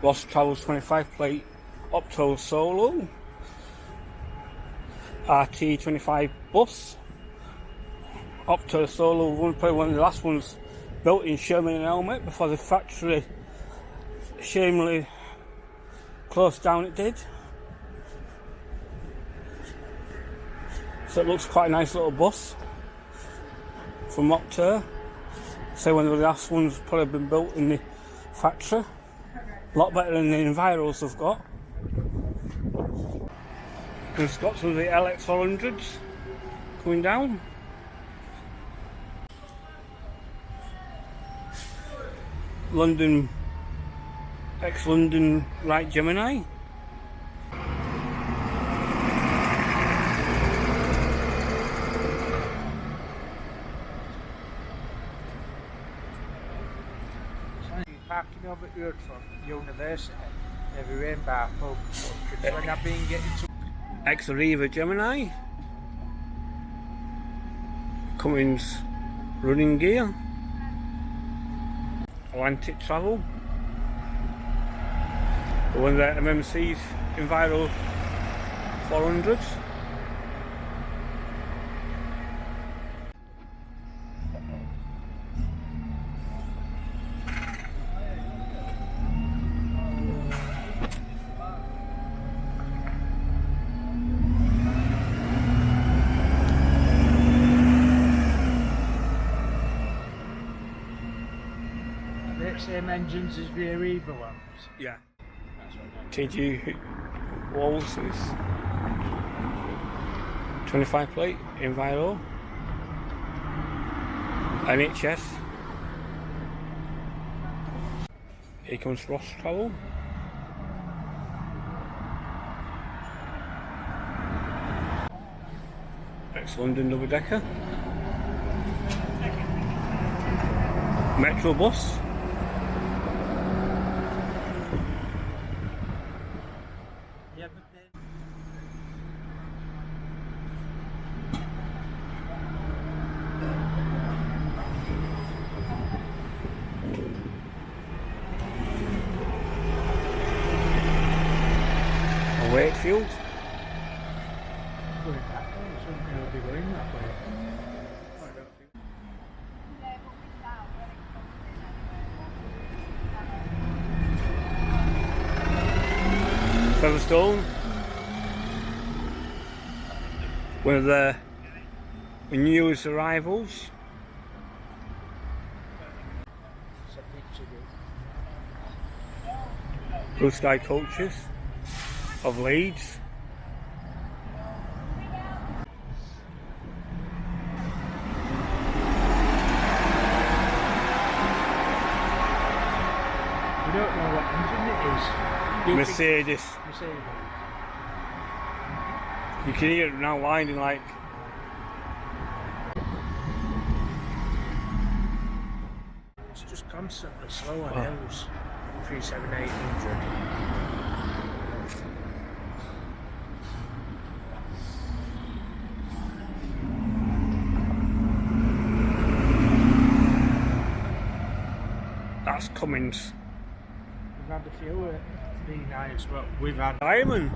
Ross Travels 25 plate Opto Solo, RT25 bus, Opto Solo, probably one of the last ones built in Sherman and Helmet before the factory shamefully closed down. It did. So it looks quite a nice little bus from Opto. So one of the last ones probably been built in the factory. A lot better than the Enviros they've got. And it's got some of the LX400s coming down. London, ex-London Wright Gemini. Parking over here from University, every rainbow pub. When I've been getting to Ex-Arriva Gemini. Cummins running gear. Atlantic Travel. One of the MMC's Enviro 400s. same engines as the Arriva ones. Yeah. That's what TG Walls' 25 plate Enviro. NHS. Here comes Ross Travel. Ex-London double decker. Metro bus. Yeah, but then Wakefield. going that way, something will be going that way. I don't think. Featherstone. One of the newest arrivals. It's a picture of Blue Sky Coaches of Leeds. we don't know what engine it is. You think- Mercedes. Mercedes. You can hear it now winding like. It's just constantly slow on hills. 37800. That's Cummins. We've had a few B9s, but we've had Diamond.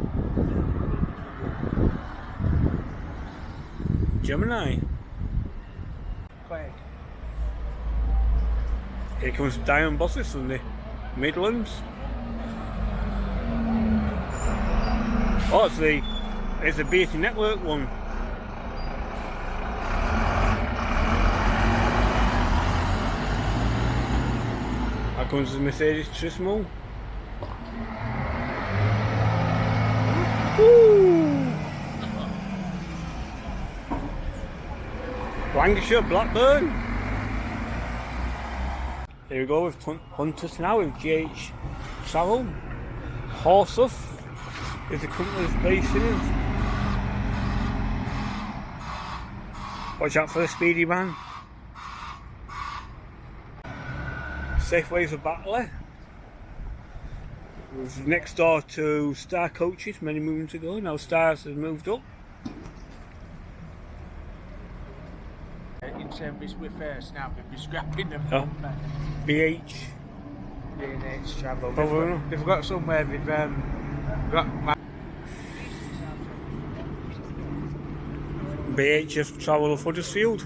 Gemini. Craig. Here comes Diamond buses from the Midlands. Oh, it's the BT Network one. Here comes the Mercedes Turismo. Woo! Lancashire Blackburn. Here we go with Hunters now with GH Travel. Horseth is the company that's based in it. Watch out for the speedy man. Safeways of Batley. It was next door to Star Coaches many moons ago. Now Stars has moved up. In service with first now, we'll be scrapping them. Oh. BH B&H travel. Oh, They've got somewhere they've got. BHF Travel of Huddersfield.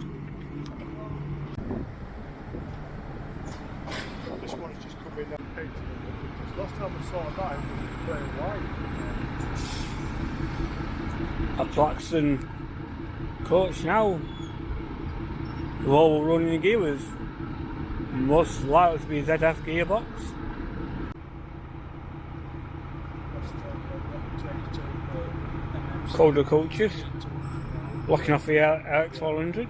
This one has just come in now. Because last time I saw that, it was playing white. A Plaxton coach now. The all running gear was most likely to be a ZF gearbox. Coda coaches. Looking off the RX400.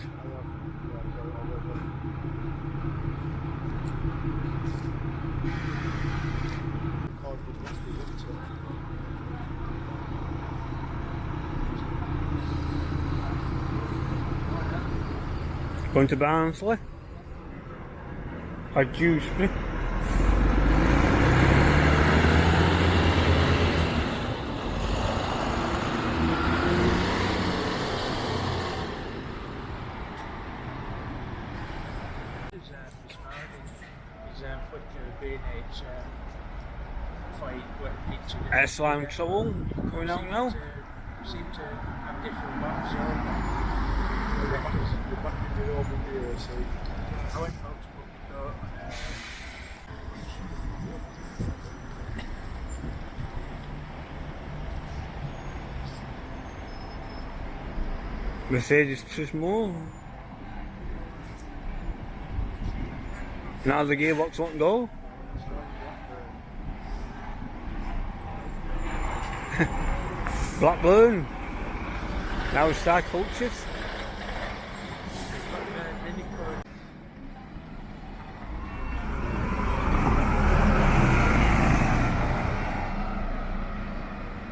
Going to Barnsley. Or Dewsbury. Air Slime Trouble coming out now. Seem to have different ones. We're back in the open gear, so I went out to put the coat on. Mercedes Turismo. Now the gearbox won't go. Blackburn. Now Star Coaches.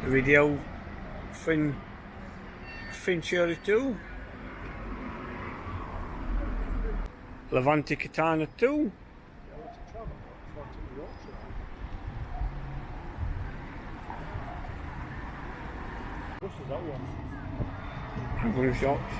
The video Fincherry 2. Levante Katana 2. What's that one? I'm going to shots.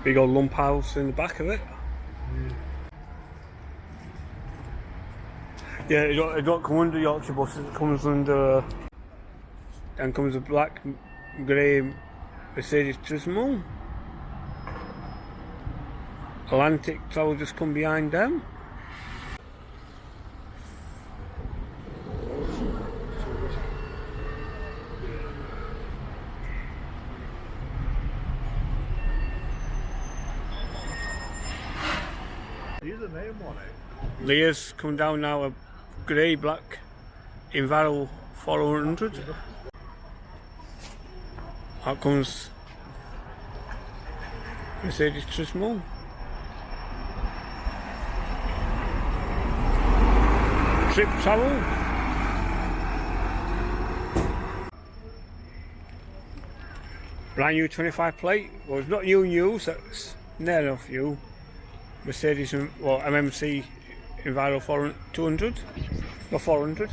Big old lump house in the back of it. Yeah, it don't come under Yorkshire buses, it comes under, and comes a black, grey Mercedes Turismo. Atlantic Travel just come behind them. Here's the name on it. Lear's come down now, a grey black Invaro 400. Out comes Mercedes Turismo. Trip Travel. Brand new 25 plate. Well, it's not new, so it's near enough new. Mercedes, well, MMC Enviro 200, not 400,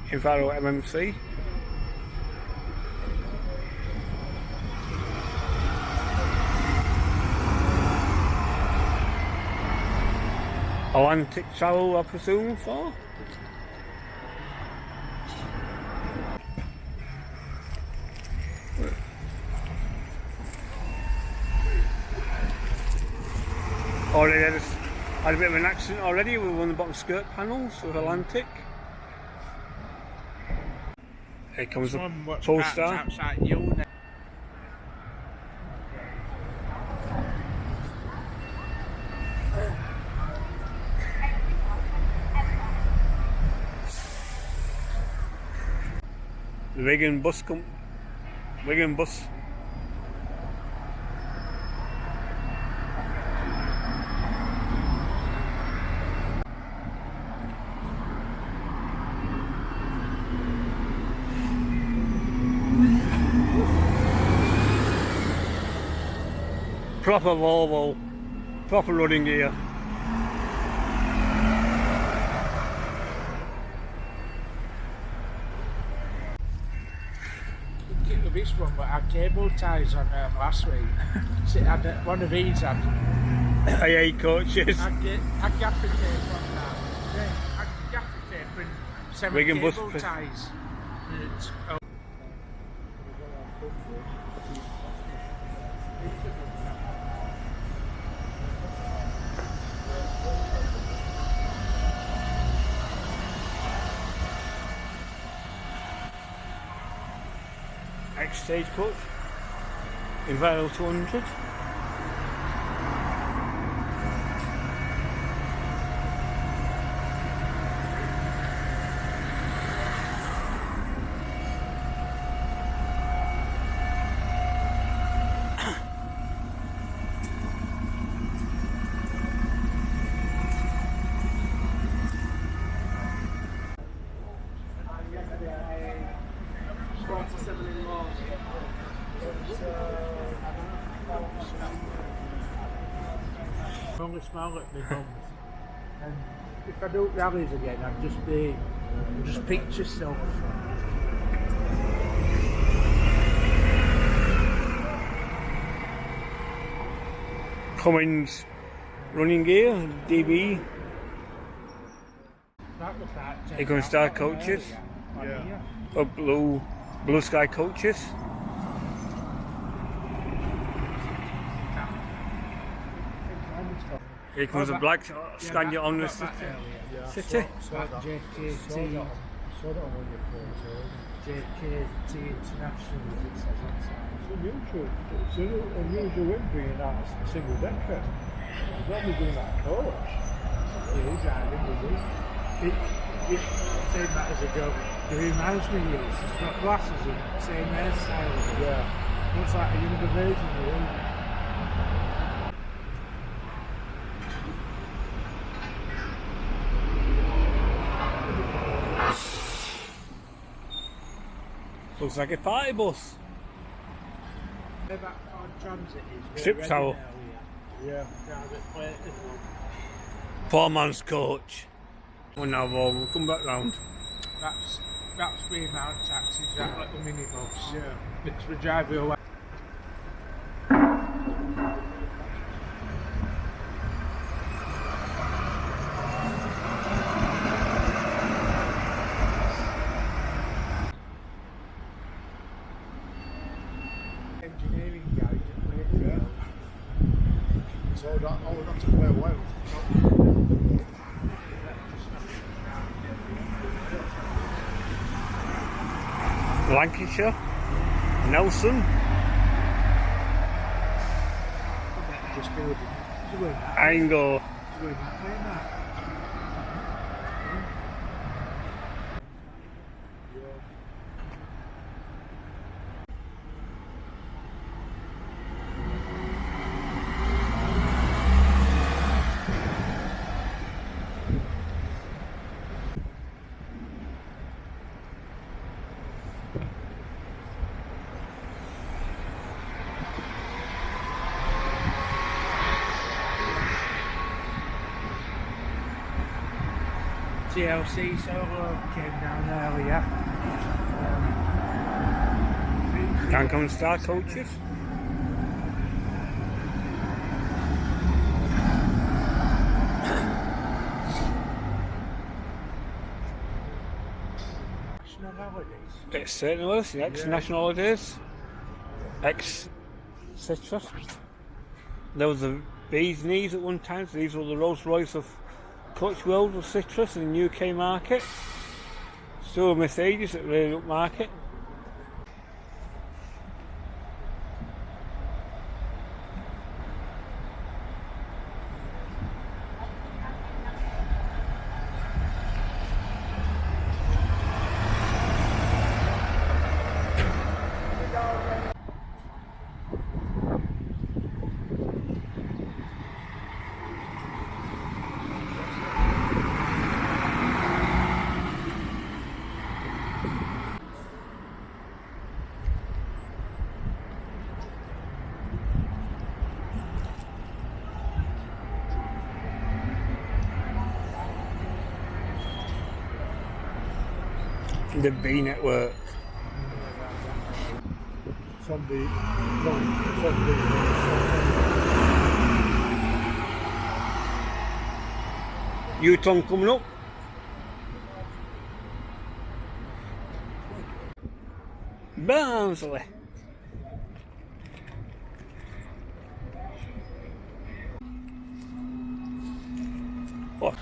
Enviro MMC. Atlantic Travel, I presume, for. Already had a bit of an accident already with one of the bottom skirt panels with Atlantic. Here comes the Polestar. Outside you. The Wigan bus Wigan bus. Proper Volvo, proper running gear. of this one, but had cable ties on last week. So had one of these had AA coaches. had gaffer tape on that. Yeah, had gaffer tape and 7 Wigan bus cable pre- ties. And, Ex-stagecoach. Invital 200. I only smile at my mums. And if I do rallies again, I'd just picture stuff. Cummins running gear, DB. That was that. You're going to start coaches. Yeah. Blue Sky coaches. Here comes a black Scania on the city. City. JKT Saw that on one of your photos. JKT International, it says on side. It's unusual win being that single decker. He's not be doing that coach. Yeah, driving, was he? Saying that as a joke, it reminds me of you. It's got glasses and same hairstyle. Yeah. Looks like a younger version of him. Looks like a party bus. Where that Ford Transit is. Strip towel. Yeah. Private plate as well. Foreman's coach. Well, now we'll come back round. That's where mount taxis, that like the minibus. Yeah. Because we drive away. Engineering garage at Wakefield. So all we got to play away with. Lancashire. Nelson. Just building. It's going that way. Angle. It's going that way now. TLC solo came down earlier. Cancun Star coaches. National holidays. It certainly was. The ex-national holidays. Ex-citrus. There was the bee's knees at one time. So these were the Rolls Royce of Coach World of Citrus in the UK market. Still a Mercedes at really up market. The B network. from the from the U-turn coming up. Barnsley. What?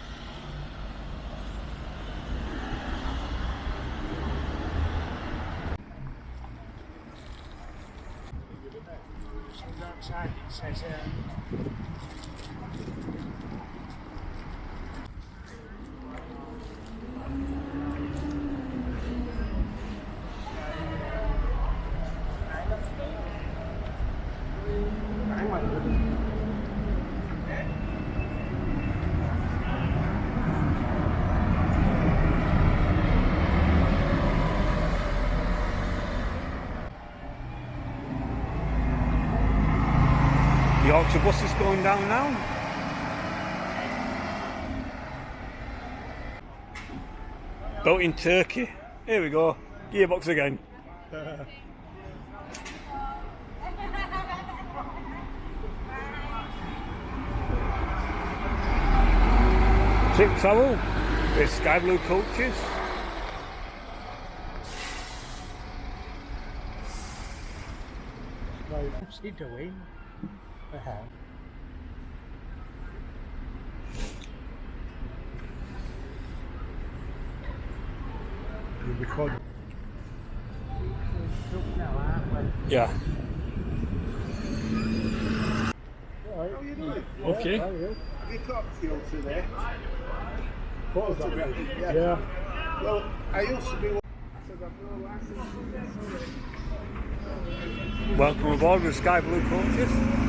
Outside it says The Yorkshire bus is going down now. Built in Turkey. Here we go. Gearbox again. Trip travel with sky blue coaches. what's he doing? you record. Yeah. How are you doing? Okay. Yeah, yeah. Have you got fuel today? Photography. Yeah. Yeah. Well, I used to be. Welcome aboard with Sky Blue Coaches.